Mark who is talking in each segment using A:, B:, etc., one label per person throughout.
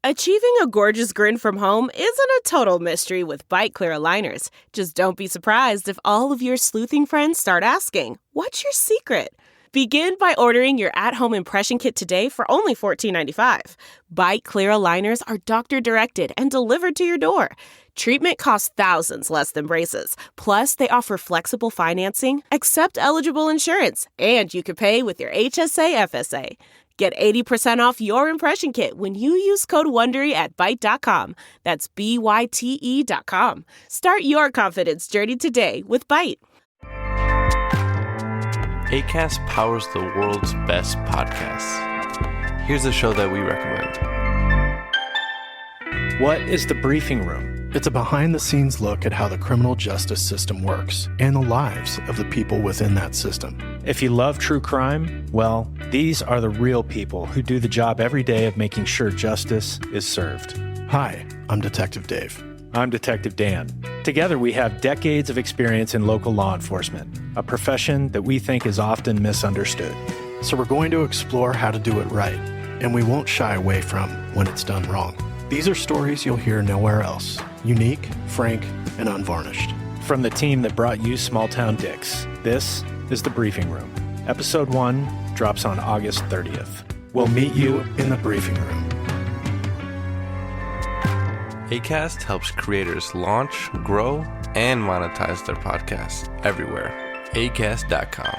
A: Achieving a gorgeous grin from home isn't a total mystery with Bite Clear aligners. Just don't be surprised if all of your sleuthing friends start asking, "What's your secret?" Begin by ordering your at-home impression kit today for only $14.95. Bite Clear aligners are doctor-directed and delivered to your door. Treatment costs thousands less than braces. Plus, they offer flexible financing, accept eligible insurance, and you can pay with your HSA FSA. Get 80% off your impression kit when you use code WONDERY at Byte.com. That's BYTE.com. Start your confidence journey today with Byte.
B: Acast powers the world's best podcasts. Here's a show that we recommend.
C: What is The Briefing Room? It's a behind-the-scenes look at how the criminal justice system works and the lives of the people within that system.
D: If you love true crime, well, these are the real people who do the job every day of making sure justice is served.
C: Hi, I'm Detective Dave.
D: I'm Detective Dan. Together, we have decades of experience in local law enforcement, a profession that we think is often misunderstood.
C: So we're going to explore how to do it right, and we won't shy away from when it's done wrong. These are stories you'll hear nowhere else. Unique, frank, and unvarnished.
D: From the team that brought you Small Town Dicks, this is The Briefing Room. Episode 1 drops on August 30th.
C: We'll meet you in the briefing room.
B: Acast helps creators launch, grow, and monetize their podcasts everywhere. Acast.com.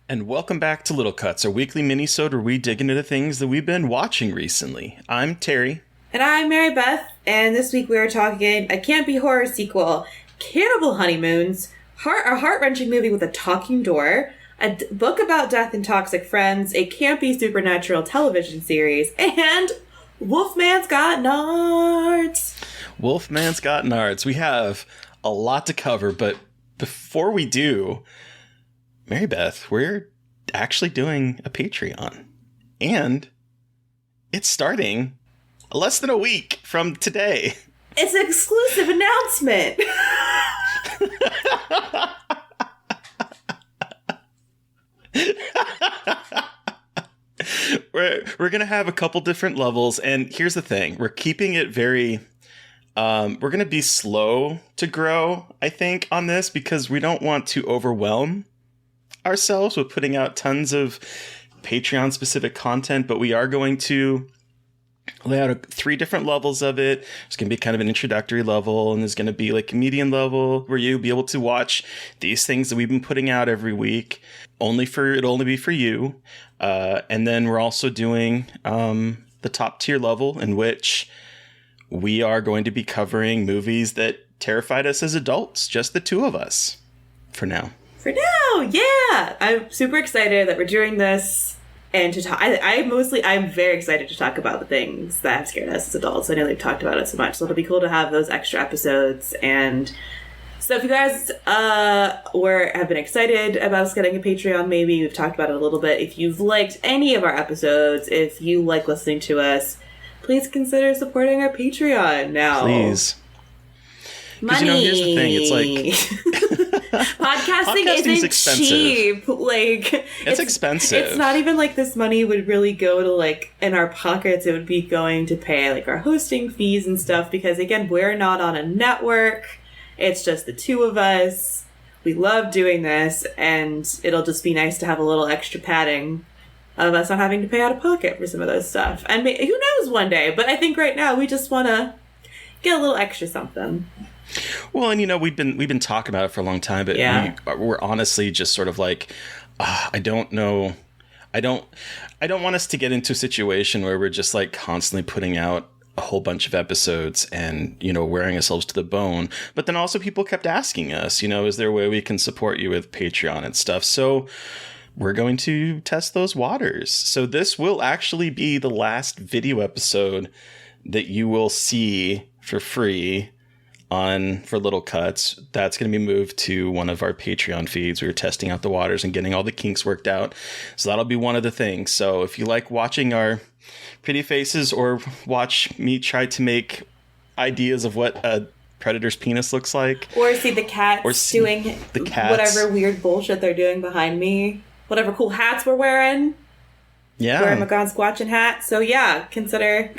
E: And welcome back to Little Cuts, our weekly mini-sode where we dig into the things that we've been watching recently. I'm Terry.
F: And I'm Mary Beth, and this week we are talking a campy horror sequel, Cannibal Honeymoons, a heart-wrenching movie with a talking door, a book about death and toxic friends, a campy supernatural television series, and Wolfman's Got Nards.
E: Wolfman's Got Nards. We have a lot to cover, but before we do, Mary Beth, we're actually doing a Patreon, and it's starting less than a week from today.
F: It's an exclusive announcement.
E: We're gonna have a couple different levels, and here's the thing: we're keeping it very. We're gonna be slow to grow, I think, on this because we don't want to overwhelm ourselves with putting out tons of Patreon specific content, but we are going to lay out 3 different levels of it. There's going to be kind of an introductory level, and there's going to be like a medium level where you'll be able to watch these things that we've been putting out every week. It'll only be for you. And then we're also doing the top tier level, in which we are going to be covering movies that terrified us as adults, just the 2 of us for now.
F: For now, yeah! I'm super excited that we're doing this, and to talk. I'm very excited to talk about the things that have scared us as adults. I know they've talked about it so much, so it'll be cool to have those extra episodes. And so if you guys have been excited about us getting a Patreon, maybe we've talked about it a little bit. If you've liked any of our episodes, if you like listening to us, please consider supporting our Patreon now.
E: Please.
F: Money.
E: Here's the thing. It's like
F: podcasting isn't
E: expensive.
F: cheap. Like
E: it's expensive.
F: It's not even like this money would really go to like in our pockets. It would be going to pay like our hosting fees and stuff because again, we're not on a network. It's just the 2 of us. We love doing this, and it'll just be nice to have a little extra padding of us not having to pay out of pocket for some of those stuff. And who knows one day, but I think right now we just want to get a little extra something.
E: Well, and we've been talking about it for a long time, but yeah. we're honestly just sort of like, I don't know. I don't want us to get into a situation where we're just like constantly putting out a whole bunch of episodes and, wearing ourselves to the bone. But then also people kept asking us, is there a way we can support you with Patreon and stuff? So we're going to test those waters. So this will actually be the last video episode that you will see for free on for Little Cuts. That's going to be moved to one of our Patreon feeds. We were testing out the waters and getting all the kinks worked out. So that'll be one of the things. So if you like watching our pretty faces or watch me try to make ideas of what a predator's penis looks like,
F: or see the cats doing whatever weird bullshit they're doing behind me, whatever cool hats we're wearing.
E: Yeah.
F: Wearing my Gone Squatching hat. So yeah, consider.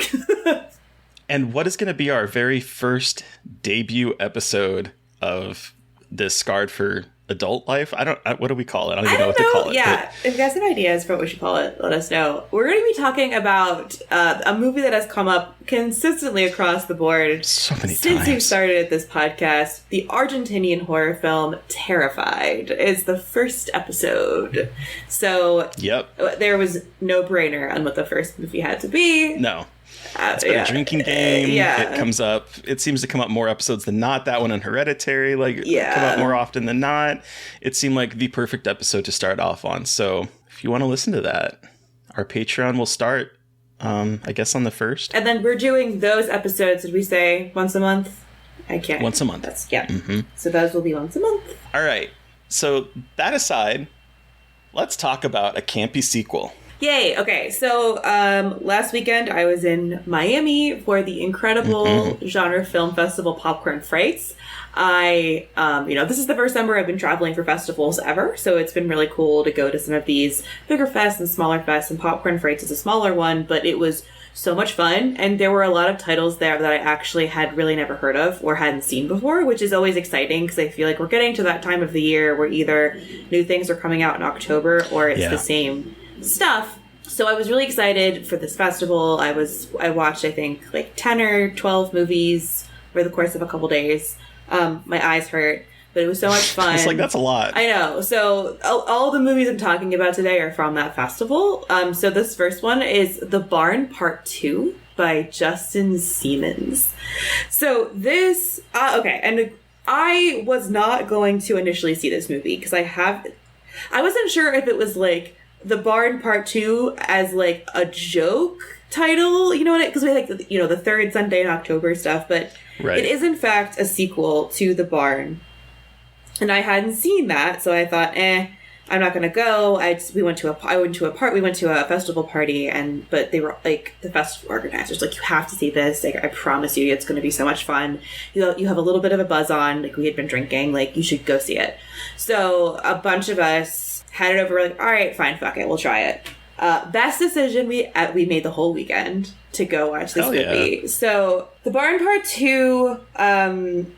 E: And what is going to be our very first debut episode of this Scarred for Adult Life? What do we call it? I don't even know what to call it.
F: Yeah. If you guys have ideas for what we should call it, let us know. We're going to be talking about a movie that has come up consistently across the board
E: so many
F: since
E: times.
F: we've started this podcast. The Argentinian horror film Terrified is the first episode. So there was no brainer on what the first movie had to be.
E: No. It's been a drinking game. It comes up. It seems to come up more episodes than not. That one and Hereditary, come up more often than not. It seemed like the perfect episode to start off on. So if you want to listen to that, our Patreon will start, I guess, on the 1st.
F: And then we're doing those episodes, did we say, once a month? I can't.
E: Once a month.
F: Mm-hmm. So those will be once a month.
E: All right. So that aside, let's talk about a campy sequel.
F: Yay. Okay. So last weekend I was in Miami for the incredible genre film festival Popcorn Frights. This is the first summer I've been traveling for festivals ever. So it's been really cool to go to some of these bigger fests and smaller fests, and Popcorn Frights is a smaller one, but it was so much fun. And there were a lot of titles there that I actually had really never heard of or hadn't seen before, which is always exciting because I feel like we're getting to that time of the year where either new things are coming out in October or it's the same stuff. So I was really excited for this festival. I watched, I think, like 10 or 12 movies over the course of a couple days. My eyes hurt, but it was so much fun.
E: It's like, that's a lot.
F: I know. So all the movies I'm talking about today are from that festival. So this first one is The Barn Part 2 by Justin Siemens. So this, and I was not going to initially see this movie because I wasn't sure if it was like The Barn Part 2 as like a joke title, you know what? Because we like the third Sunday in October stuff, but it is in fact a sequel to The Barn, and I hadn't seen that, so I thought, I'm not gonna go. We went to a festival party, but they were like, the festival organizers like, you have to see this. Like, I promise you, it's gonna be so much fun. You have a little bit of a buzz on. Like, we had been drinking. Like, you should go see it. So a bunch of us had it over. We're like, all right, fine, fuck it, we'll try it. Best decision we made the whole weekend to go watch this movie. Yeah. So The Barn Part 2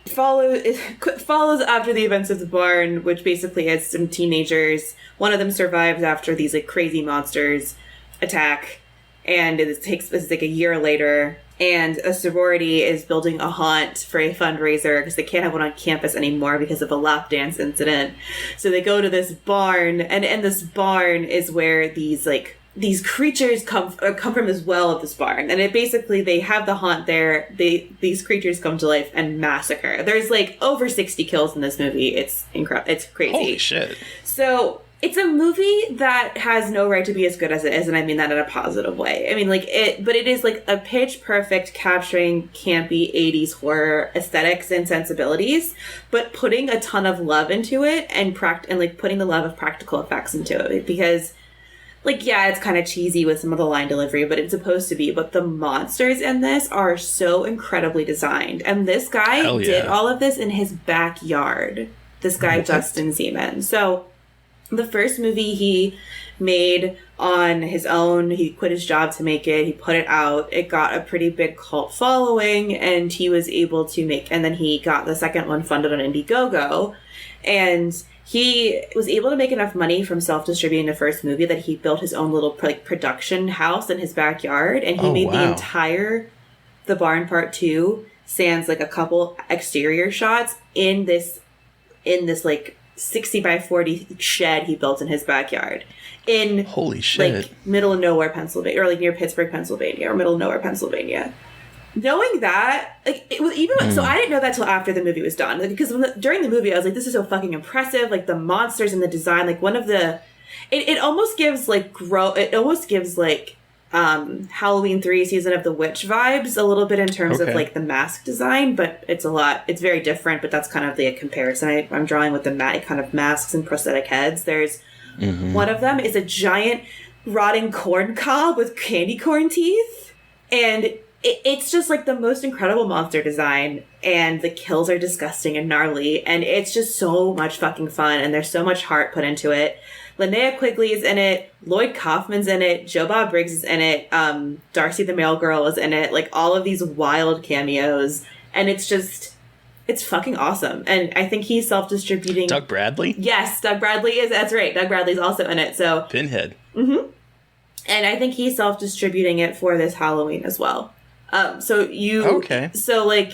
F: follows after the events of The Barn, which basically is some teenagers. One of them survives after these like crazy monsters attack, and this is like a year later. And a sorority is building a haunt for a fundraiser because they can't have one on campus anymore because of a lap dance incident. So they go to this barn, and in this barn is where these creatures come from this well of this barn. And they have the haunt there. These creatures come to life and massacre. There's like over 60 kills in this movie. It's incredible. It's crazy.
E: Holy shit.
F: So it's a movie that has no right to be as good as it is, and I mean that in a positive way. I mean, but it is like a pitch perfect capturing campy 80s horror aesthetics and sensibilities, but putting a ton of love into it and putting the love of practical effects into it, because it's kind of cheesy with some of the line delivery, but it's supposed to be. But the monsters in this are so incredibly designed, and this guy did all of this in his backyard. This guy, Justin Siemens. So the first movie he made on his own, he quit his job to make it. He put it out. It got a pretty big cult following, and he was able to and then he got the second one funded on Indiegogo. And he was able to make enough money from self-distributing the first movie that he built his own little production house in his backyard, and he made the entire The Barn Part 2 sans like a couple exterior shots in this like 60 by 40 shed he built in his backyard in
E: holy shit,
F: like middle of nowhere, Pennsylvania, or like near Pittsburgh, Pennsylvania, or middle of nowhere, Pennsylvania. Knowing that, like, it was even so I didn't know that till after the movie was done, because during the movie I was like, this is so fucking impressive, like the monsters and the design, like one of the it almost gives like Halloween 3 Season of the Witch vibes a little bit in terms of like the mask design, but it's very different, but that's kind of the comparison I'm drawing with the kind of masks and prosthetic heads. There's one of them is a giant rotting corn cob with candy corn teeth, and it's just like the most incredible monster design, and the kills are disgusting and gnarly, and it's just so much fucking fun, and there's so much heart put into it. Linnea Quigley is in it, Lloyd Kaufman's in it, Joe Bob Briggs is in it, Darcy the Mail Girl is in it, like all of these wild cameos, and it's fucking awesome. And I think he's self-distributing.
E: Doug Bradley?
F: Yes, Doug Bradley that's right. Doug Bradley's also in it, so.
E: Pinhead.
F: Mm-hmm. And I think he's self-distributing it for this Halloween as well. So like,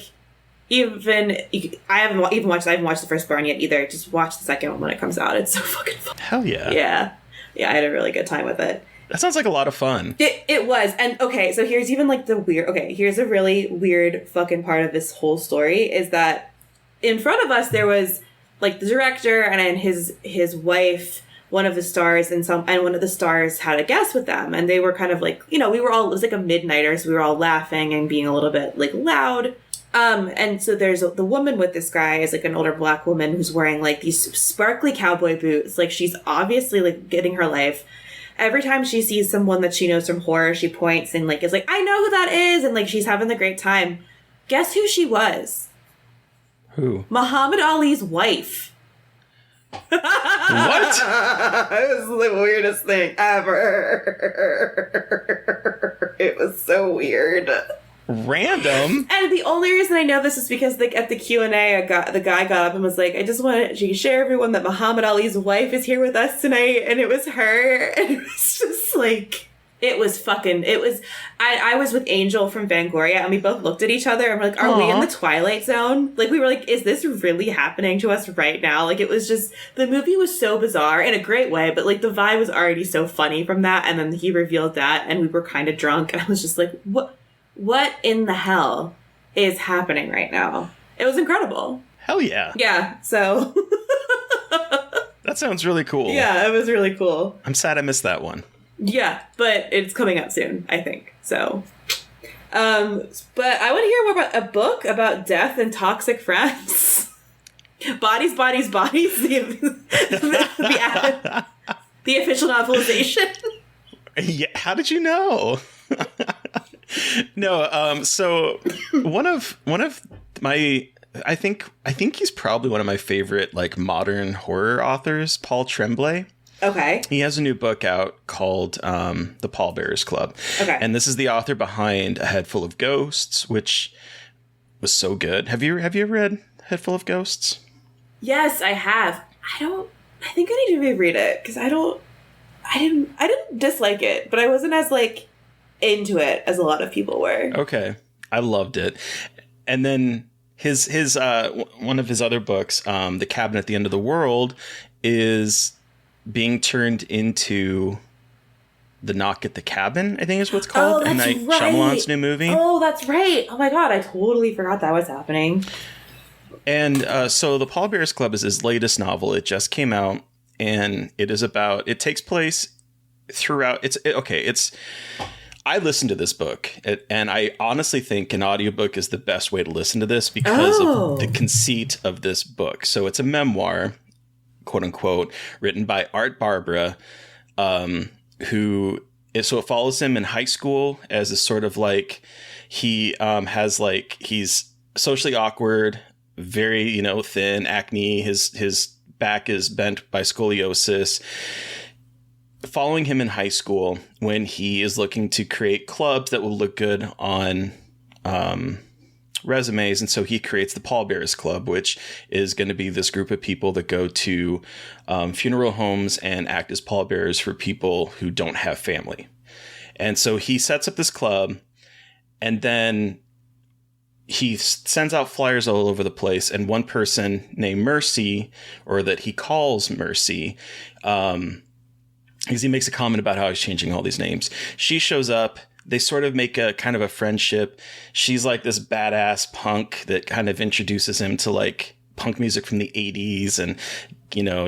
F: I haven't watched the first Barn yet either. Just watch the second one when it comes out. It's so fucking fun.
E: Hell yeah.
F: Yeah. Yeah, I had a really good time with it.
E: That sounds like a lot of fun.
F: It was. And okay, so here's even like here's a really weird fucking part of this whole story is that in front of us there was like the director and then his wife, one of the stars, and one of the stars had a guest with them, and they were kind of like, it was like a midnighter, so we were all laughing and being a little bit like loud. And so there's the woman with this guy is like an older black woman who's wearing like these sparkly cowboy boots. Like she's obviously like getting her life. Every time she sees someone that she knows from horror, she points and like is like, I know who that is. And like, she's having a great time. Guess who she was?
E: Who?
F: Muhammad Ali's wife.
E: What?
F: It was the weirdest thing ever. It was so weird.
E: Random.
F: And the only reason I know this is because at the Q&A, the guy got up and was like, I just want to share everyone that Muhammad Ali's wife is here with us tonight. And it was her. And it was just like, I was with Angel from Fangoria and we both looked at each other and we're like, are we in the Twilight Zone? Like, we were like, is this really happening to us right now? Like, it was just, the movie was so bizarre in a great way, but like the vibe was already so funny from that. And then he revealed that and we were kind of drunk and I was just like, what in the hell is happening right now? It was incredible.
E: Hell yeah.
F: Yeah, so.
E: That sounds really cool.
F: Yeah, it was really cool.
E: I'm sad I missed that one.
F: Yeah, but it's coming up soon, I think. So. But I want to hear more about a book about death and toxic friends. Bodies, Bodies, Bodies. The official novelization.
E: Yeah, how did you know? No, so one of my I think he's probably one of my favorite like modern horror authors, Paul Tremblay.
F: Okay.
E: He has a new book out called The Pallbearers Club. Okay. And this is the author behind A Head Full of Ghosts, which was so good. Have you ever read Head Full of Ghosts?
F: Yes, I have. I think I need to reread it because I didn't dislike it, but I wasn't as like into it as a lot of people were.
E: Okay. I loved it. And then his one of his other books, The Cabin at the End of the World, is being turned into The Knock at the Cabin, I think is what's called.
F: Oh, that's
E: M. Night
F: right.
E: Shyamalan's new movie.
F: Oh, that's right. Oh my God, I totally forgot that was happening.
E: And so The Pallbearers Club is his latest novel. It just came out, and it takes place throughout. I listened to this book, and I honestly think an audiobook is the best way to listen to this because of the conceit of this book. So it's a memoir, quote unquote, written by Art Barbara, so it follows him in high school as a sort of like, he's socially awkward, very, thin, acne, his back is bent by scoliosis. Following him in high school when he is looking to create clubs that will look good on resumes. And so he creates the Pallbearers Club, which is going to be this group of people that go to funeral homes and act as pallbearers for people who don't have family. And so he sets up this club, and then he sends out flyers all over the place. And one person named Mercy, or that he calls Mercy, because he makes a comment about how he's changing all these names. She shows up. They sort of make a kind of a friendship. She's like this badass punk that kind of introduces him to like punk music from the 80s and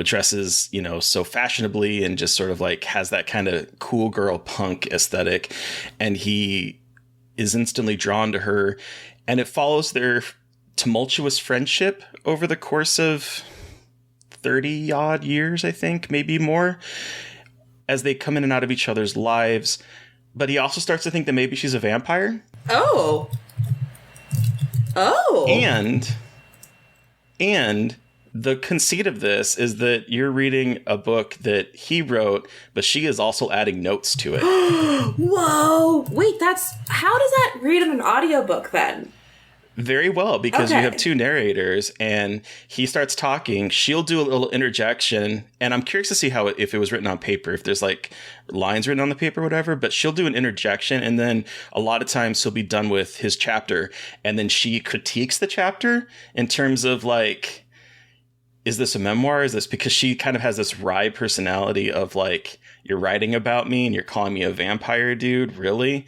E: dresses, so fashionably and just sort of like has that kind of cool girl punk aesthetic. And he is instantly drawn to her. And it follows their tumultuous friendship over the course of 30 odd years, I think, maybe more, as they come in and out of each other's lives. But he also starts to think that maybe she's a vampire.
F: Oh.
E: And the conceit of this is that you're reading a book that he wrote, but she is also adding notes to it.
F: Whoa. Wait, how does that read in an audiobook then?
E: Very well, because you have two narrators and he starts talking. She'll do a little interjection. And I'm curious to see if it was written on paper, if there's like lines written on the paper or whatever, but she'll do an interjection. And then a lot of times he'll be done with his chapter. And then she critiques the chapter in terms of like, is this a memoir? Is this because she kind of has this wry personality of like, you're writing about me and you're calling me a vampire, dude? Really?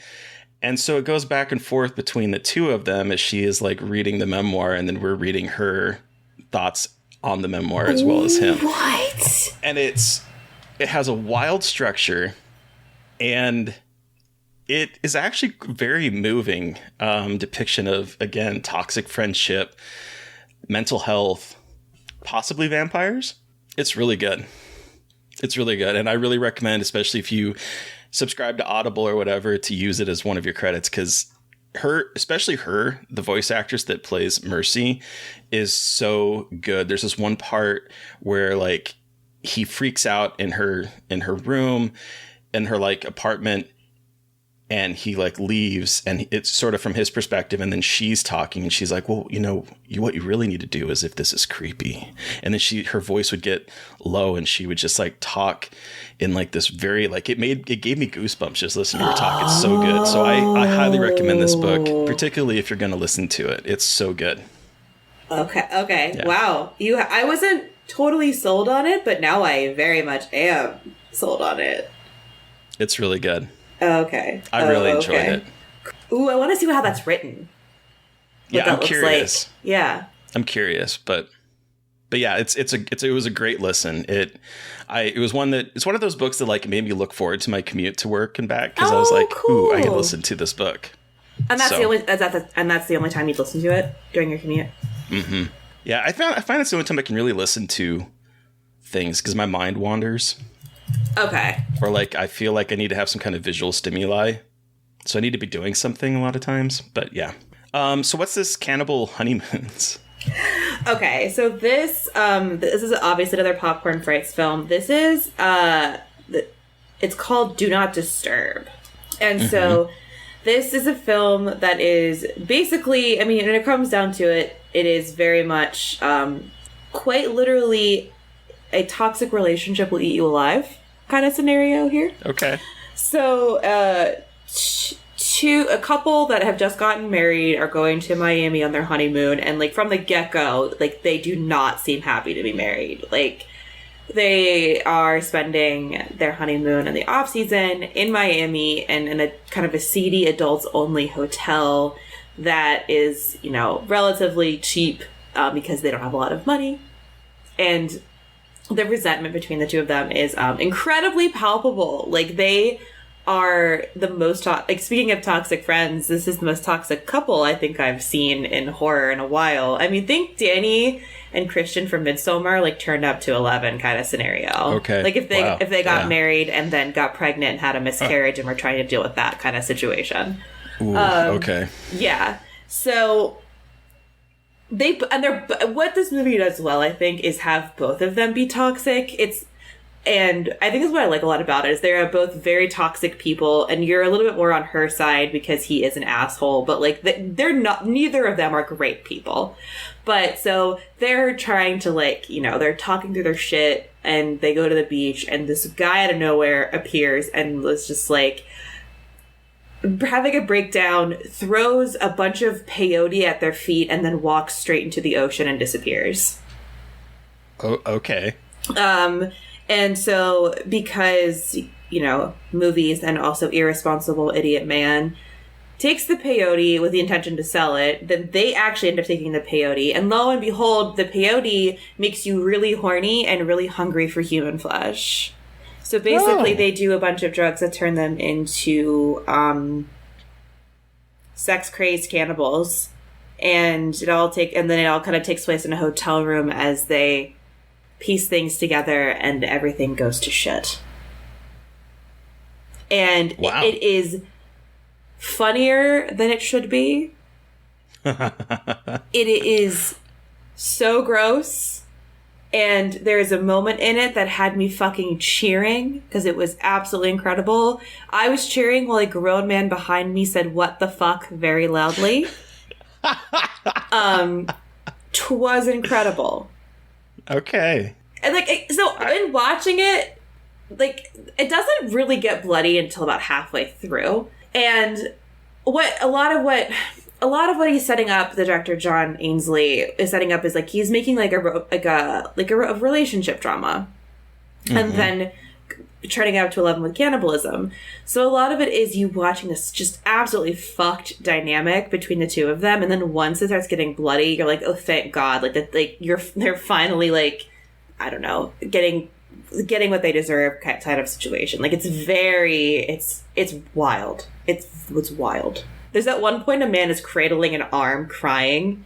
E: And so it goes back and forth between the two of them as she is like reading the memoir, and then we're reading her thoughts on the memoir as well as him.
F: What?
E: And it has a wild structure, and it is actually very moving depiction of, again, toxic friendship, mental health, possibly vampires. It's really good. It's really good. And I really recommend, especially if you subscribe to Audible or whatever, to use it as one of your credits, because the voice actress that plays Mercy is so good. There's this one part where like he freaks out in her room, in her like apartment, and he like leaves, and it's sort of from his perspective, and then she's talking and she's like, well, what you really need to do is, if this is creepy, and then her voice would get low and she would just like talk in like this very like it gave me goosebumps just listening to her talk. It's so good. So I highly recommend this book, particularly if you're going to listen to it. It's so good.
F: Okay.
E: Yeah.
F: Wow. I wasn't totally sold on it, but now I very much am sold on it.
E: It's really good.
F: Okay.
E: I really enjoyed it.
F: Ooh, I want to see how that's written.
E: I'm curious.
F: Like. Yeah.
E: I'm curious, but yeah, it was a great listen. It's one of those books that like made me look forward to my commute to work and back, because I was like,
F: cool.
E: ooh, I can listen to this book.
F: And that's the only time you'd listen to it, during your commute.
E: Mm-hmm. Yeah, I find it's the only time I can really listen to things, because my mind wanders.
F: Okay.
E: Or like I feel like I need to have some kind of visual stimuli, so I need to be doing something a lot of times. But yeah. So what's this Cannibal Honeymoons?
F: Okay, so this is obviously another Popcorn Frights film. This is it's called Do Not Disturb, and so this is a film that is basically, I mean, when it comes down to it, it is very much quite literally a toxic relationship will eat you alive kind of scenario here.
E: Okay.
F: So, a couple that have just gotten married are going to Miami on their honeymoon, and like from the get-go, like they do not seem happy to be married. Like they are spending their honeymoon in the off season in Miami and in a kind of a seedy adults only hotel that is, relatively cheap because they don't have a lot of money. And the resentment between the two of them is incredibly palpable. Like they are the most speaking of toxic friends, this is the most toxic couple I think I've seen in horror in a while. I mean, think Danny and Christian from Midsommar like turned up to 11 kind of scenario.
E: Okay.
F: Like if they got married and then got pregnant and had a miscarriage and were trying to deal with that kind of situation.
E: Ooh, okay.
F: Yeah. So what this movie does well, I think, is have both of them be toxic. And I think that's what I like a lot about it, is they're both very toxic people, and you're a little bit more on her side because he is an asshole, but like they're not, neither of them are great people. But so they're trying to they're talking through their shit, and they go to the beach, and this guy out of nowhere appears and was just like having a breakdown, throws a bunch of peyote at their feet, and then walks straight into the ocean and disappears.
E: Oh, okay.
F: And so because, movies and also irresponsible idiot man, takes the peyote with the intention to sell it. Then they actually end up taking the peyote. And lo and behold, the peyote makes you really horny and really hungry for human flesh. So basically, they do a bunch of drugs that turn them into sex-crazed cannibals. And then it all kind of takes place in a hotel room as they piece things together and everything goes to shit. And it is funnier than it should be. It is so gross. And there's a moment in it that had me fucking cheering because it was absolutely incredible. I was cheering while a grown man behind me said, "What the fuck?" very loudly. 'Twas incredible.
E: Okay.
F: And in watching it, it doesn't really get bloody until about halfway through. And a lot of what he's setting up, the director John Ainsley is setting up, is he's making a relationship drama, and then turning it up to 11 with cannibalism. So a lot of it is you watching this just absolutely fucked dynamic between the two of them, and then once it starts getting bloody, you're like, oh, thank God! They're finally I don't know, getting what they deserve kind of situation. It's wild. It's wild. There's that one point a man is cradling an arm crying,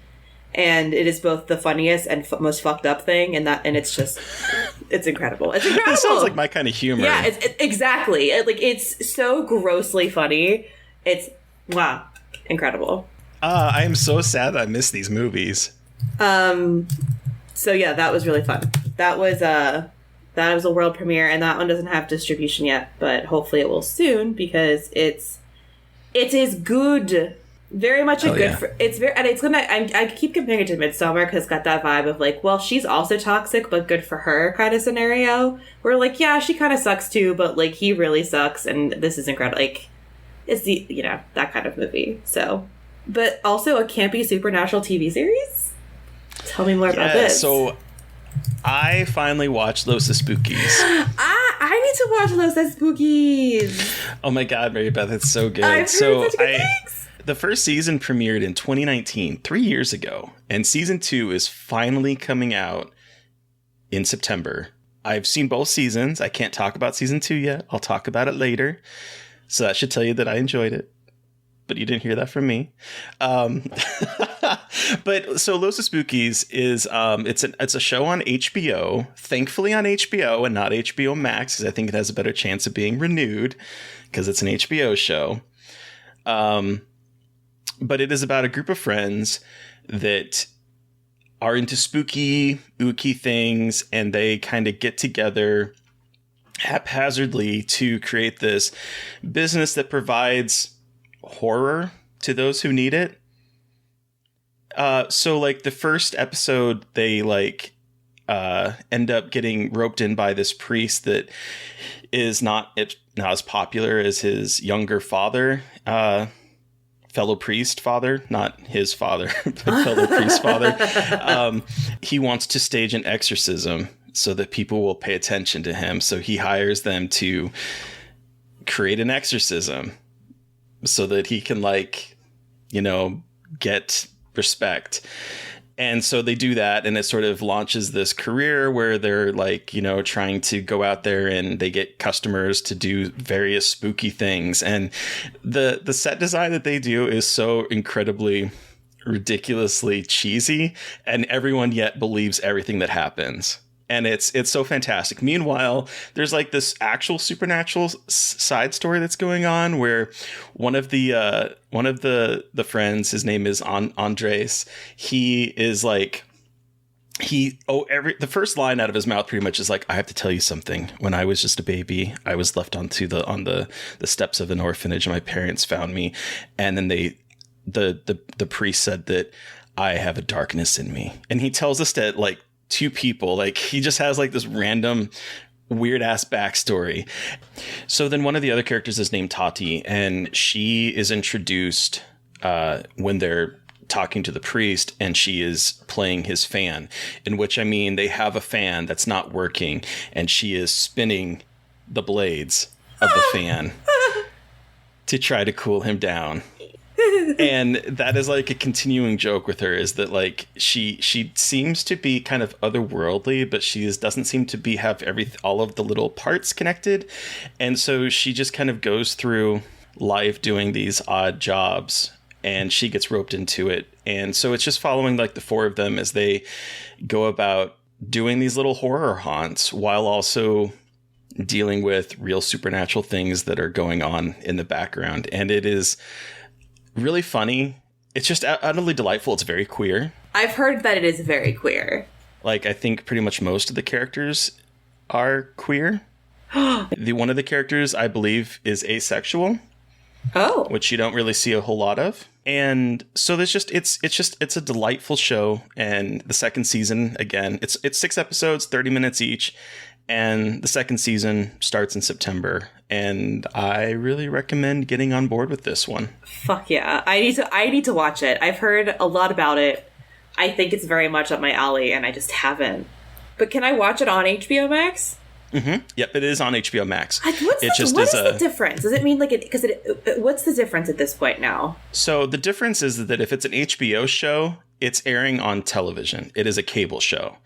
F: and it is both the funniest and most fucked up thing, and it's incredible. It's incredible.
E: This sounds like my kind of humor.
F: Yeah, exactly. It's so grossly funny. It's, wow, incredible.
E: I am so sad that I missed these movies.
F: So yeah, that was really fun. That was a world premiere, and that one doesn't have distribution yet, but hopefully it will soon because it is good. Very much a good. Yeah. It's very, and it's gonna. I keep comparing it to Midsommar because it's got that vibe of well, she's also toxic, but good for her kind of scenario. Where yeah, she kind of sucks too, but he really sucks, and this is incredible. It's that kind of movie. So, but also a campy supernatural TV series. Tell me more about this.
E: So, I finally watched Los Espookys.
F: I need to watch Los Espookys.
E: Oh my God, Mary Beth, it's so good.
F: I've heard such good things.
E: The first season premiered in 2019, 3 years ago, and season 2 is finally coming out in September. I've seen both seasons. I can't talk about season 2 yet. I'll talk about it later. So that should tell you that I enjoyed it. But you didn't hear that from me. But so Los Espookys is it's a show on HBO, thankfully on HBO and not HBO Max, because I think it has a better chance of being renewed because it's an HBO show. But it is about a group of friends that are into spooky, ooky things, and they kind of get together haphazardly to create this business that provides horror to those who need it. So the first episode, they end up getting roped in by this priest that is not as popular as his younger father, fellow priest father, not his father, but fellow priest father. He wants to stage an exorcism so that people will pay attention to him. So he hires them to create an exorcism so that he can get respect. And so they do that, and it sort of launches this career where they're trying to go out there and they get customers to do various spooky things. And the set design that they do is so incredibly ridiculously cheesy, and everyone yet believes everything that happens. And it's so fantastic. Meanwhile, there's this actual supernatural side story that's going on where one of the friends, his name is Andres. He is the first line out of his mouth pretty much is I have to tell you something. When I was just a baby, I was left on the steps of an orphanage, and my parents found me, and then the priest said that I have a darkness in me, and he tells us that two people, he just has this random weird ass backstory. So then one of the other characters is named Tati, and she is introduced when they're talking to the priest, and she is playing his fan, in which they have a fan that's not working, and she is spinning the blades of the fan to try to cool him down. And that is like a continuing joke with her, is that like she seems to be kind of otherworldly, but doesn't seem to have all of the little parts connected. And so she just kind of goes through life doing these odd jobs, and she gets roped into it. And so it's just following like the four of them as they go about doing these little horror haunts while also dealing with real supernatural things that are going on in the background. And it is really funny. It's just utterly delightful. It's very queer.
F: I've heard that it is very queer.
E: Like, I think pretty much most of the characters are queer. One of the characters, I believe, is asexual.
F: Oh.
E: Which you don't really see a whole lot of. And so there's it's a delightful show. And the second season, again, it's 6 episodes, 30 minutes each. And the second season starts in September. And I really recommend getting on board with this one.
F: Fuck yeah. I need to watch it. I've heard a lot about it. I think it's very much up my alley, and I just haven't. But can I watch it on HBO Max?
E: Mm-hmm. Yep, it is on HBO Max.
F: What is the difference? Does it mean what's the difference at this point now?
E: So the difference is that if it's an HBO show, it's airing on television. It is a cable show.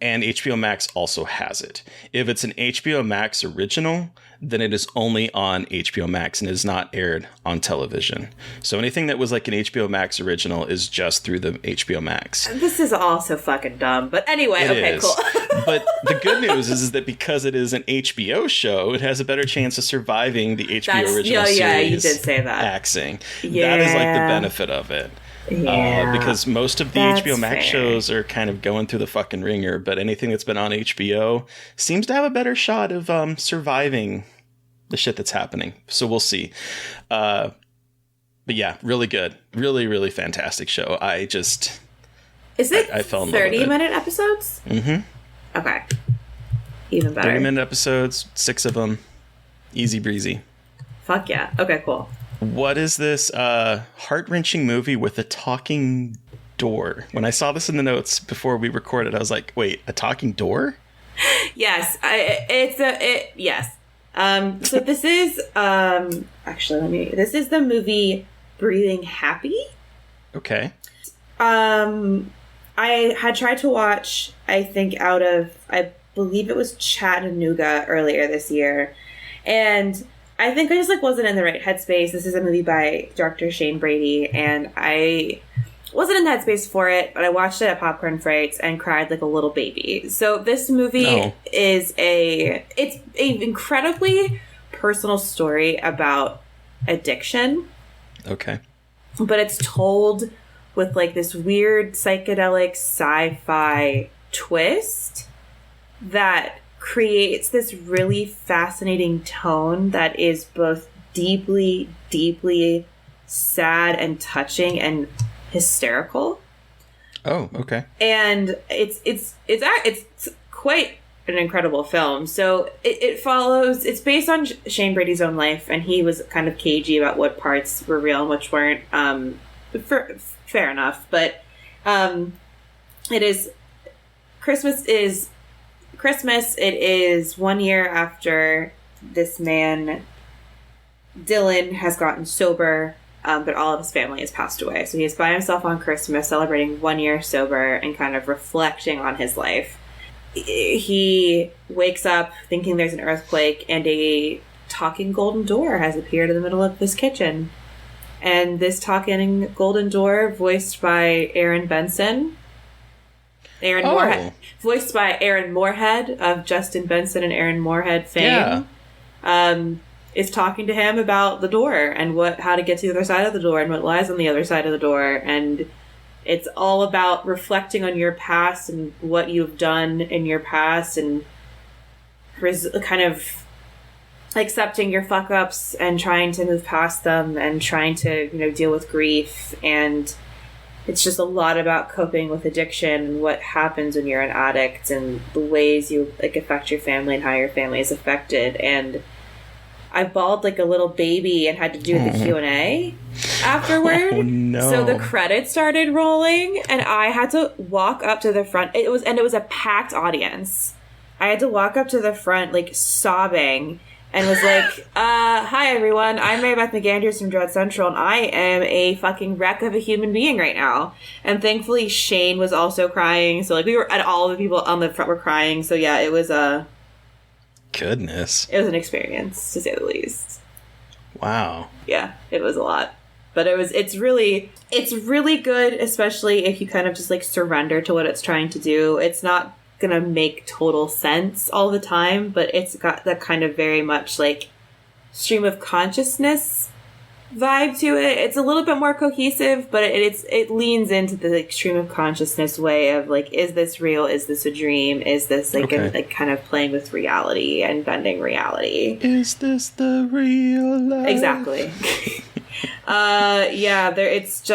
E: And HBO Max also has it. If it's an HBO Max original, then it is only on HBO Max and is not aired on television. So anything that was like an HBO Max original is just through the HBO Max.
F: This is all so fucking dumb. But anyway, okay, cool.
E: But the good news is that because it is an HBO show, it has a better chance of surviving the HBO original series.
F: Yeah, you did say that.
E: Axing. Yeah. That is like the benefit of it.
F: Yeah,
E: because most of the HBO Max shows are kind of going through the fucking ringer, but anything that's been on HBO seems to have a better shot of surviving the shit that's happening. So we'll see. But yeah, really good. Really, really fantastic show. I fell in love with it.
F: 30-minute episodes?
E: Mm-hmm.
F: Okay. Even better.
E: 30-minute episodes, 6 of them. Easy breezy.
F: Fuck yeah. Okay, cool.
E: What is this heart-wrenching movie with a talking door? When I saw this in the notes before we recorded, I was like, wait, a talking door?
F: Yes. Yes. So this is, this is the movie Breathing Happy.
E: Okay.
F: I had tried to watch, I think I believe it was Chattanooga earlier this year. And I think I just wasn't in the right headspace. This is a movie by director Shane Brady, and I wasn't in the headspace for it, but I watched it at Popcorn Frights and cried like a little baby. So this movie is it's a incredibly personal story about addiction.
E: Okay.
F: But it's told with this weird psychedelic sci-fi twist that creates this really fascinating tone that is both deeply, deeply sad and touching and hysterical.
E: Oh, okay.
F: And it's quite an incredible film. So it follows. It's based on Shane Brady's own life, and he was kind of cagey about what parts were real and which weren't. Fair enough, but it is Christmas. It is 1 year after this man, Dylan, has gotten sober, but all of his family has passed away. So he is by himself on Christmas, celebrating 1 year sober and kind of reflecting on his life. He wakes up thinking there's an earthquake and a talking golden door has appeared in the middle of his kitchen. And this talking golden door, voiced by Aaron Benson, Moorhead, voiced by Aaron Moorhead of Justin Benson and Aaron Moorhead fame, is talking to him about the door and how to get to the other side of the door and what lies on the other side of the door. And it's all about reflecting on your past and what you've done in your past and kind of accepting your fuck-ups and trying to move past them and trying to, deal with grief. And it's just a lot about coping with addiction and what happens when you're an addict and the ways you affect your family and how your family is affected. And I bawled like a little baby and had to do the Q&A afterward.
E: Oh, no.
F: So the credits started rolling and I had to walk up to the front. It was a packed audience. I had to walk up to the front sobbing and was like, hi everyone, I'm Mary Beth McAndrews from Dread Central, and I am a fucking wreck of a human being right now. And thankfully Shane was also crying, so like we were, and all the people on the front were crying, so yeah, it was
E: Goodness.
F: it was an experience, to say the least.
E: Wow.
F: Yeah, it was a lot. But it's really good, especially if you kind of just like surrender to what it's trying to do. It's not gonna make total sense all the time, but it's got that kind of very much like stream of consciousness vibe to it. It's a little bit more cohesive, but it leans into the like stream of consciousness way of like, is this real? Is this a dream? Is this like like kind of playing with reality and bending reality?
E: Is this the real life?
F: Exactly. Yeah, it's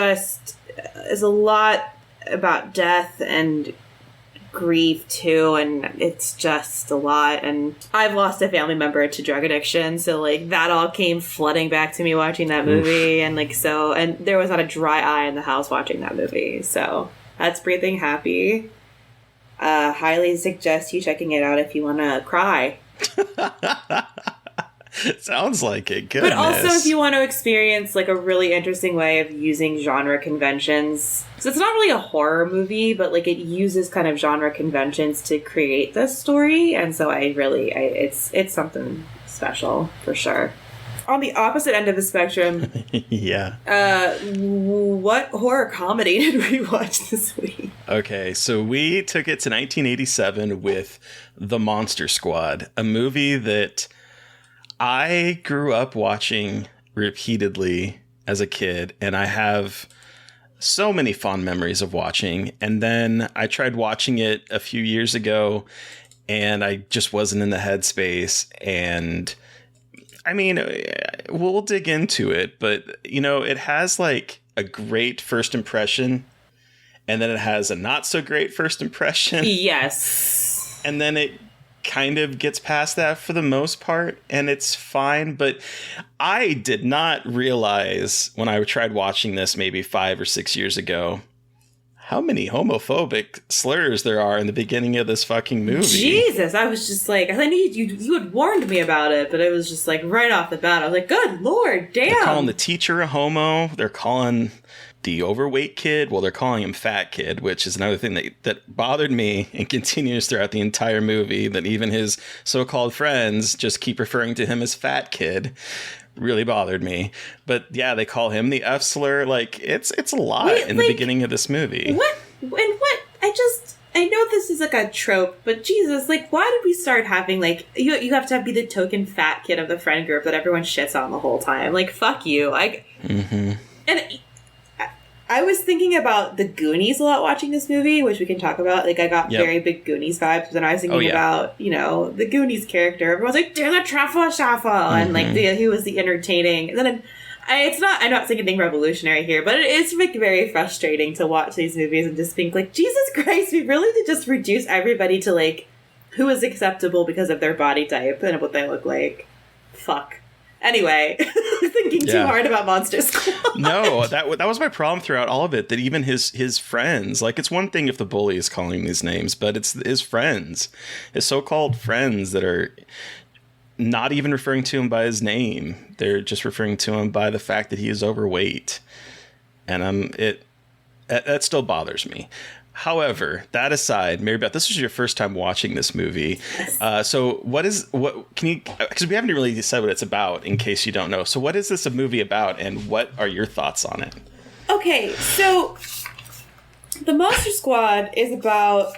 F: a lot about death and grief too, and it's just a lot. And I've lost a family member to drug addiction, so like that all came flooding back to me watching that movie. And like and there was not a dry eye in the house watching that movie, so that's Breathing Happy. Highly suggest you checking it out if you want to cry.
E: Sounds like it. Goodness.
F: But also if you want to experience like a really interesting way of using genre conventions. So it's not really a horror movie, but like it uses kind of genre conventions to create this story. And so it's something special for sure. On the opposite end of the spectrum,
E: yeah.
F: What horror comedy did we watch this week?
E: Okay, so we took it to 1987 with The Monster Squad, a movie that I grew up watching repeatedly as a kid, and I have so many fond memories of watching. And then I tried watching it a few years ago, and I just wasn't in the headspace. And I mean, we'll dig into it, but you know, it has like a great first impression, and then it has a not so great first impression.
F: Yes.
E: And then it kind of gets past that for the most part, and it's fine. But I did not realize when I tried watching this maybe 5 or 6 years ago how many homophobic slurs there are in the beginning of this fucking movie.
F: Jesus, I was just like, I knew you had warned me about it, but it was just like right off the bat, I was like, good lord, damn.
E: They're calling the teacher a homo. They're calling the overweight kid, well, they're calling him Fat Kid, which is another thing that bothered me and continues throughout the entire movie, that even his so-called friends just keep referring to him as Fat Kid. Really bothered me. But yeah, they call him the F slur. Like, it's a lot in the beginning of this movie.
F: What? I know this is like a trope, but Jesus, like, why did we start having, like, you have to be the token fat kid of the friend group that everyone shits on the whole time? Like, fuck you. And I was thinking about the Goonies a lot watching this movie, which we can talk about. Like, I got very big Goonies vibes. But then I was thinking about, you know, the Goonies character. Everyone's like, "Do the truffle shuffle," and like he was the entertaining. And then I'm not saying anything revolutionary here, but it is like very frustrating to watch these movies and just think like, Jesus Christ, we really did just reduce everybody to like who is acceptable because of their body type and what they look like. Fuck. Anyway, thinking too hard about Monster Squad.
E: No, that was my problem throughout all of it, that even his friends, like, it's one thing if the bully is calling him these names, but it's his friends, his so-called friends that are not even referring to him by his name. They're just referring to him by the fact that he is overweight. And that still bothers me. However, that aside, Mary Beth, this was your first time watching this movie. So because we haven't really said what it's about, in case you don't know. So what is this a movie about, and what are your thoughts on it?
F: Okay, so the Monster Squad is about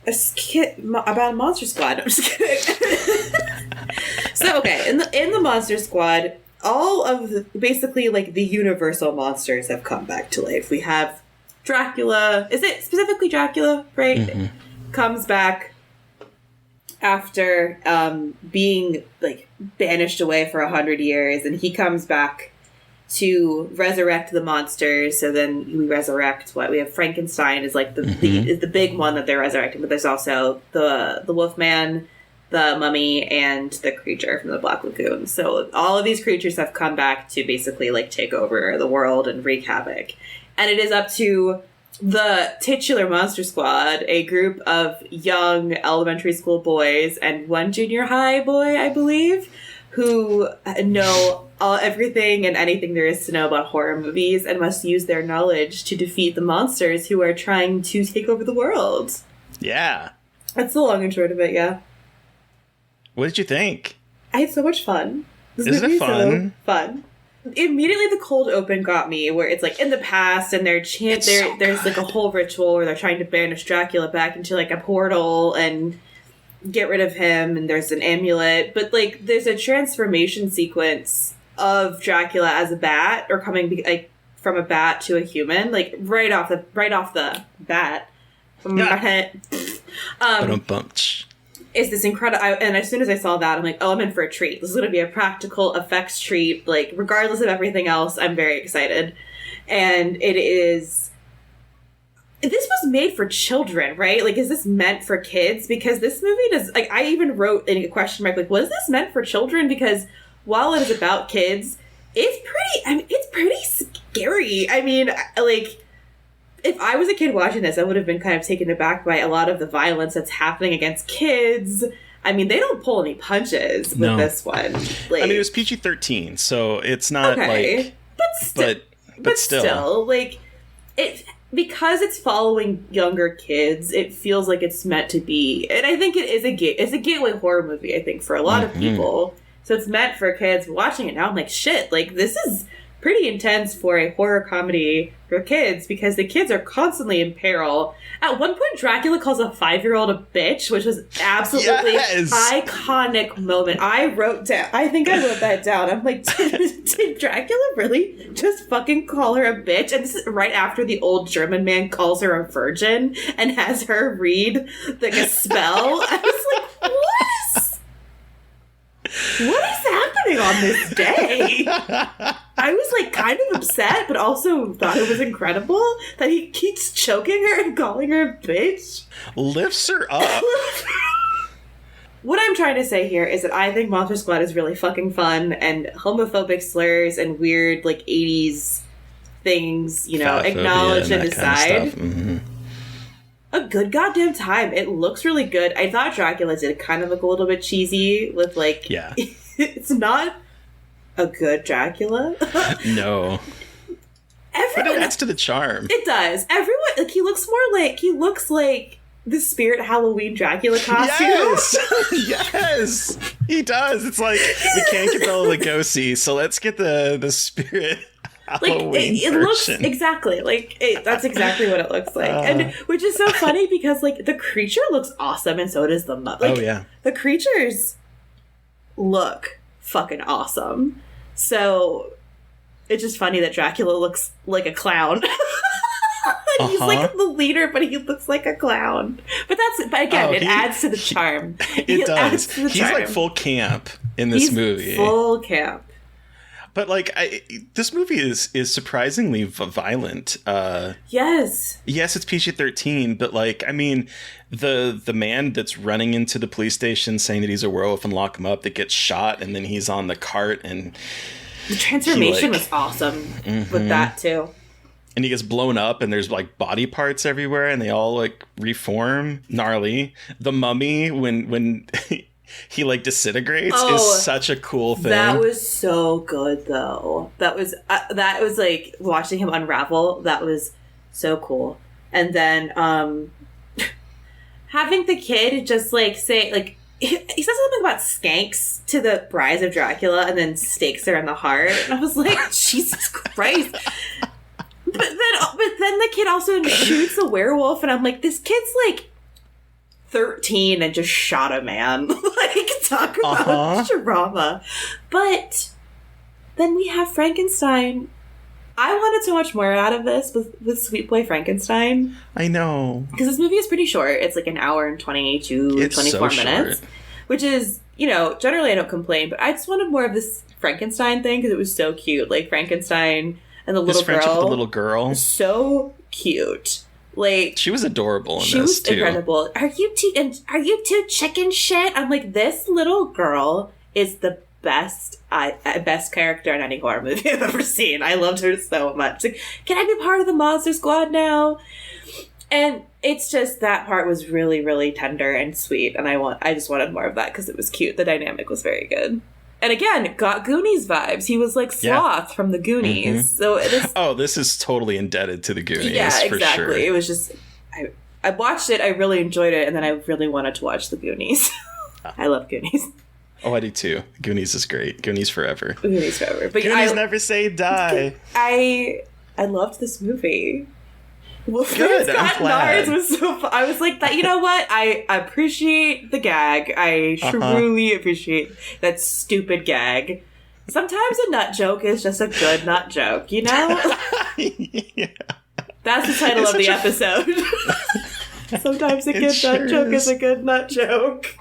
F: a Monster Squad. I'm just kidding. So, okay, in the Monster Squad, all of basically like the universal monsters have come back to life. We have Dracula. Is it specifically Dracula, right? Mm-hmm. Comes back after being like banished away for 100 years, and he comes back to resurrect the monsters. So then we resurrect we have Frankenstein is like the big one that they're resurrecting, but there's also the Wolfman, the Mummy, and the creature from the Black Lagoon. So all of these creatures have come back to basically like take over the world and wreak havoc. And it is up to the titular Monster Squad, a group of young elementary school boys and one junior high boy, I believe, who know everything and anything there is to know about horror movies and must use their knowledge to defeat the monsters who are trying to take over the world.
E: Yeah.
F: That's the long and short of it, yeah.
E: What did you think?
F: I had so much fun. This
E: Isn't it
F: movie
E: fun?
F: So fun. Immediately the cold open got me, where it's like in the past and there's like a whole ritual where they're trying to banish Dracula back into like a portal and get rid of him, and there's an amulet, but like there's a transformation sequence of Dracula as a bat, or coming like from a bat to a human, like right off the bat. Is this incredible? And as soon as I saw that, I'm like, oh, I'm in for a treat. This is going to be a practical effects treat. Like, regardless of everything else, I'm very excited. And it is... This was made for children, right? Like, is this meant for kids? Because this movie does... Like, I even wrote in a question mark, like, was this meant for children? Because while it is about kids, it's pretty scary. I mean, like... If I was a kid watching this, I would have been kind of taken aback by a lot of the violence that's happening against kids. I mean, they don't pull any punches with this one. Like,
E: I mean, it was PG-13, so it's not like... But still. Like, it... Because it's following younger kids, it feels like it's meant to be... And I think it is it's a gateway horror movie, I think, for a lot of people. So it's meant for kids. Watching it now, I'm like, shit, like, this is pretty intense for a horror comedy for kids, because the kids are constantly in peril. At one point, Dracula calls a 5-year-old a bitch, which was absolutely iconic moment. I think I wrote that down. I'm like, did Dracula really just fucking call her a bitch? And this is right after the old German man calls her a virgin and has her read like a spell. I was like, what is happening on this day? I was like kind of upset, but also thought it was incredible that he keeps choking her and calling her a bitch. Lifts her up.
F: What I'm trying to say here is that I think Monster Squad is really fucking fun, and homophobic slurs and weird like 80s things, you know, acknowledge and decide. A good goddamn time. It looks really good. I thought Dracula did kind of look a little bit cheesy with like... Yeah. It's not a good Dracula.
E: No. But it adds to the charm.
F: It does. Everyone... Like, he looks like the Spirit Halloween Dracula costume.
E: Yes! Yes! He does. It's like, we can't get Bela Lugosi, so let's get the Spirit... Halloween
F: like it looks exactly like that's exactly what it looks like, and which is so funny because like the creature looks awesome, and so does the the creatures look fucking awesome. So it's just funny that Dracula looks like a clown. He's like the leader, but he looks like a clown. But again, it adds to the charm.
E: It does. He's like full camp in this movie.
F: Full camp.
E: But like, this movie is surprisingly violent.
F: Yes,
E: it's PG-13, but like, I mean, the man that's running into the police station saying that he's a werewolf and lock him up, that gets shot, and then he's on the cart, and
F: the transformation was awesome with that too.
E: And he gets blown up, and there's like body parts everywhere, and they all like reform. Gnarly. The mummy when he like disintegrates is such a cool thing.
F: That was so good though. That was like watching him unravel. That was so cool. And then having the kid just like say like he says something about skanks to the brides of Dracula and then stakes her in the heart. And I was like, Jesus Christ. But then the kid also shoots a werewolf, and I'm like, this kid's like 13 and just shot a man. Like, talk about drama. But then we have Frankenstein. I wanted so much more out of this with Sweet Boy Frankenstein.
E: I know.
F: Because this movie is pretty short. It's like an hour and 24 minutes. Which is, you know, generally I don't complain, but I just wanted more of this Frankenstein thing because it was so cute. Like, Frankenstein and the little girl. His friendship with the little girl. So cute. Like,
E: she was adorable in this,
F: too. She was
E: incredible.
F: Are you two chicken shit? I'm like, this little girl is the best character in any horror movie I've ever seen. I loved her so much. Like, can I be part of the Monster Squad now? And it's just, that part was really, really tender and sweet, and I just wanted more of that because it was cute. The dynamic was very good. And again, got Goonies vibes. He was like Sloth from the Goonies. So
E: this is totally indebted to the Goonies.
F: Yeah, exactly.
E: For sure.
F: It was just I watched it, I really enjoyed it, and then I really wanted to watch the Goonies. I love Goonies.
E: Oh, I do too. Goonies is great. Goonies forever.
F: Goonies forever. But
E: Goonies never say die.
F: I loved this movie.
E: Good, I'm glad.
F: Was so fun. I was like, that. You know what? I appreciate the gag. I truly appreciate that stupid gag. Sometimes a nut joke is just a good nut joke, you know?
E: Yeah.
F: That's the title of the episode. Sometimes a good nut joke is a good nut joke.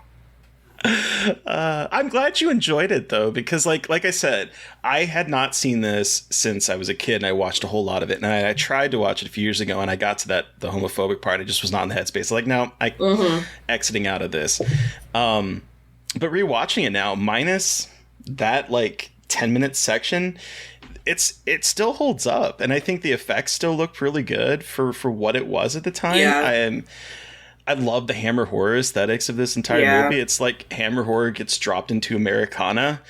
E: I'm glad you enjoyed it though, because like I said, I had not seen this since I was a kid, and I watched a whole lot of it. And I tried to watch it a few years ago, and I got to the homophobic part. I just was not in the headspace. Like, no, exiting out of this. But rewatching it now, minus that like 10-minute section, it still holds up, and I think the effects still look really good for what it was at the time.
F: Yeah.
E: I love the Hammer horror aesthetics of this entire movie. It's like Hammer horror gets dropped into Americana.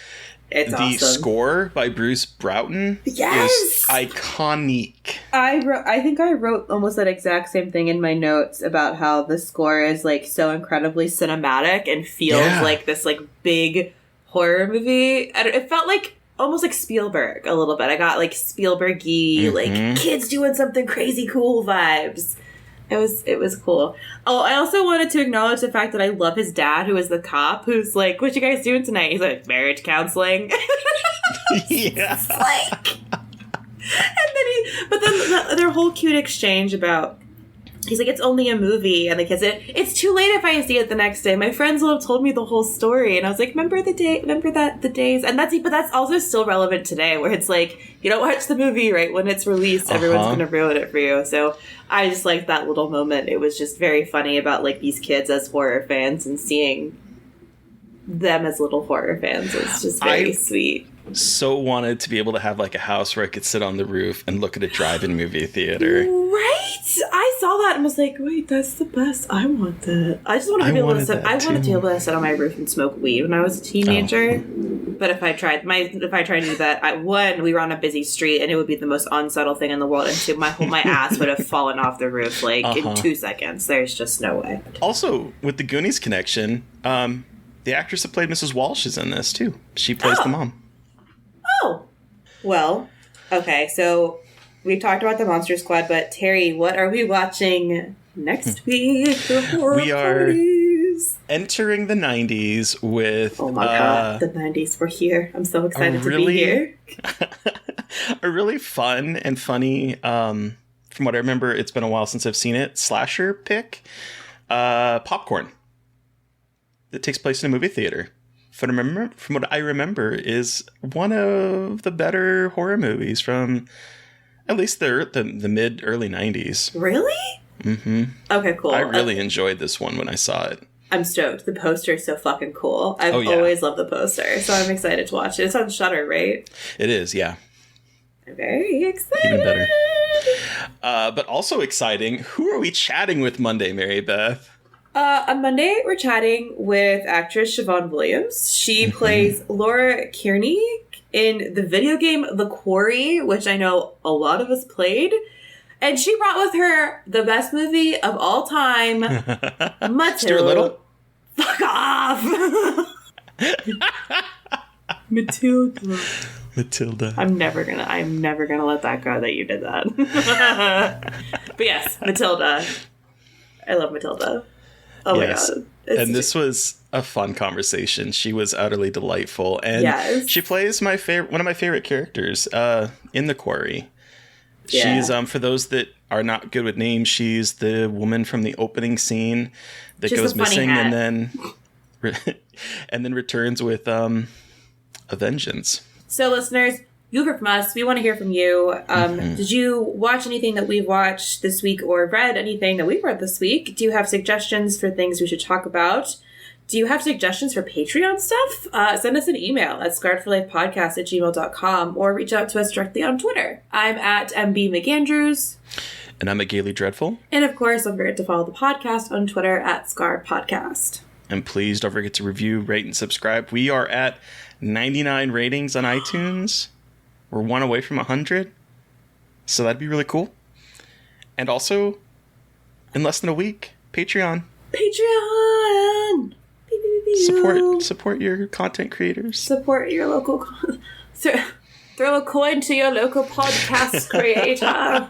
F: It's
E: the
F: awesome.
E: score by Bruce Broughton is iconic.
F: I think I wrote almost that exact same thing in my notes about how the score is like so incredibly cinematic and feels like this like big horror movie. It felt like almost like Spielberg a little bit. I got like Spielberg-y, like kids doing something crazy cool vibes. It was cool. Oh, I also wanted to acknowledge the fact that I love his dad, who is the cop, who's like, "What you guys doing tonight?" He's like, "Marriage counseling."
E: Yeah.
F: Like, but then their whole cute exchange about, he's like, "It's only a movie," and the kids, "It's too late if I see it the next day. My friends will have told me the whole story." And I was like, "Remember the days?" And that's also still relevant today, where it's like, you don't watch the movie right when it's released, everyone's gonna ruin it for you. So I just liked that little moment. It was just very funny about like these kids as horror fans and seeing them as little horror fans. It's just very sweet.
E: So wanted to be able to have like a house where I could sit on the roof and look at a drive-in movie theater.
F: Right? I saw that and was like, wait, that's the best. I want that. I just wanted to be able to sit. I wanted to be able to sit on my roof and smoke weed when I was a teenager. But if I tried to do that, one, we were on a busy street and it would be the most unsettled thing in the world, and two, my ass would have fallen off the roof like in 2 seconds. There's just no way.
E: Also, with the Goonies connection, the actress that played Mrs. Walsh is in this too. She plays the mom.
F: Oh, well, okay, so we've talked about the Monster Squad, but Terry, what are we watching next week?
E: We are entering the 90s with...
F: Oh my god, the 90s, we're here. I'm so excited to be here.
E: A really fun and funny, from what I remember, it's been a while since I've seen it, slasher pick, Popcorn, that takes place in a movie theater. From what I remember, is one of the better horror movies from at least the mid early 90s.
F: Really?
E: Mm-hmm.
F: Okay, cool.
E: I really enjoyed this one when I saw it.
F: I'm stoked. The poster is so fucking cool. I've always loved the poster, so I'm excited to watch it. It's on Shudder, right?
E: It is, yeah.
F: I'm very excited.
E: Even better. But also exciting, who are we chatting with Monday, Mary Beth?
F: On Monday, we're chatting with actress Siobhan Williams. She plays Laura Kearney in the video game The Quarry, which I know a lot of us played. And she brought with her the best movie of all time, Matilda.
E: Stuart Little?
F: Fuck off! Matilda. I'm never gonna let that go that you did that. But yes, Matilda. I love Matilda. Oh my god.
E: And this was a fun conversation. She was utterly delightful. And she plays one of my favorite characters in The Quarry. Yeah. She's, for those that are not good with names, she's the woman from the opening scene that goes missing and then returns with a vengeance. So
F: listeners, you've heard from us. We want to hear from you. Did you watch anything that we've watched this week or read anything that we've read this week? Do you have suggestions for things we should talk about? Do you have suggestions for Patreon stuff? Send us an email at scarredforlifepodcast@gmail.com or reach out to us directly on Twitter. I'm at MB McAndrews.
E: And I'm at Gaily Dreadful.
F: And of course, don't forget to follow the podcast on Twitter at Scarred Podcast.
E: And please don't forget to review, rate, and subscribe. We are at 99 ratings on iTunes. We're one away from 100. So that'd be really cool. And also, in less than a week, Patreon.
F: Patreon!
E: Support your content creators.
F: Support your local... Throw a coin to your local podcast creator.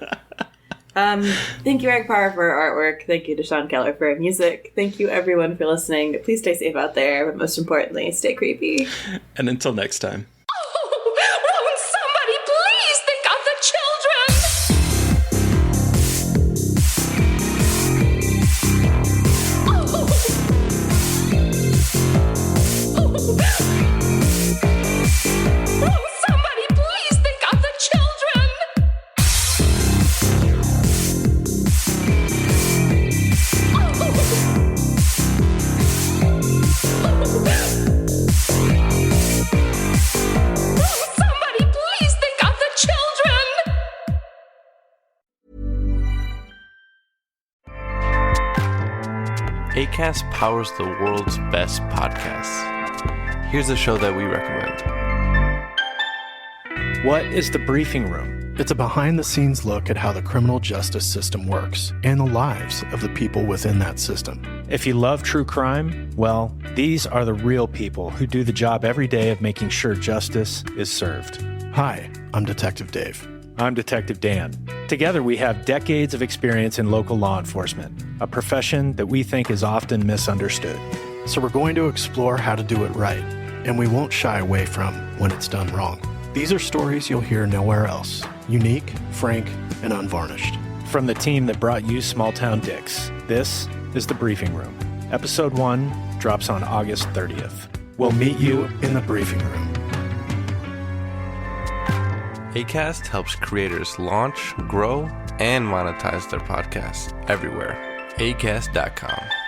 F: Thank you, Eric Parr, for our artwork. Thank you to Sean Keller for our music. Thank you, everyone, for listening. Please stay safe out there, but most importantly, stay creepy.
E: And until next time.
G: Won't somebody please think of the children? Won't somebody please think of the children? Somebody please think of the children!
B: Acast powers the world's best podcasts. Here's a show that we recommend.
D: What is the briefing room?
C: It's a behind-the-scenes look at how the criminal justice system works and the lives of the people within that system.
D: If you love true crime, well, these are the real people who do the job every day of making sure justice is served.
C: Hi, I'm Detective Dave.
D: I'm Detective Dan. Together, we have decades of experience in local law enforcement, a profession that we think is often misunderstood.
C: So we're going to explore how to do it right, and we won't shy away from when it's done wrong. These are stories you'll hear nowhere else. Unique, frank, and unvarnished.
D: From the team that brought you Small Town Dicks, this is The Briefing Room. Episode 1 drops on August 30th. We'll meet you in the briefing room.
B: Acast helps creators launch, grow, and monetize their podcasts everywhere. Acast.com.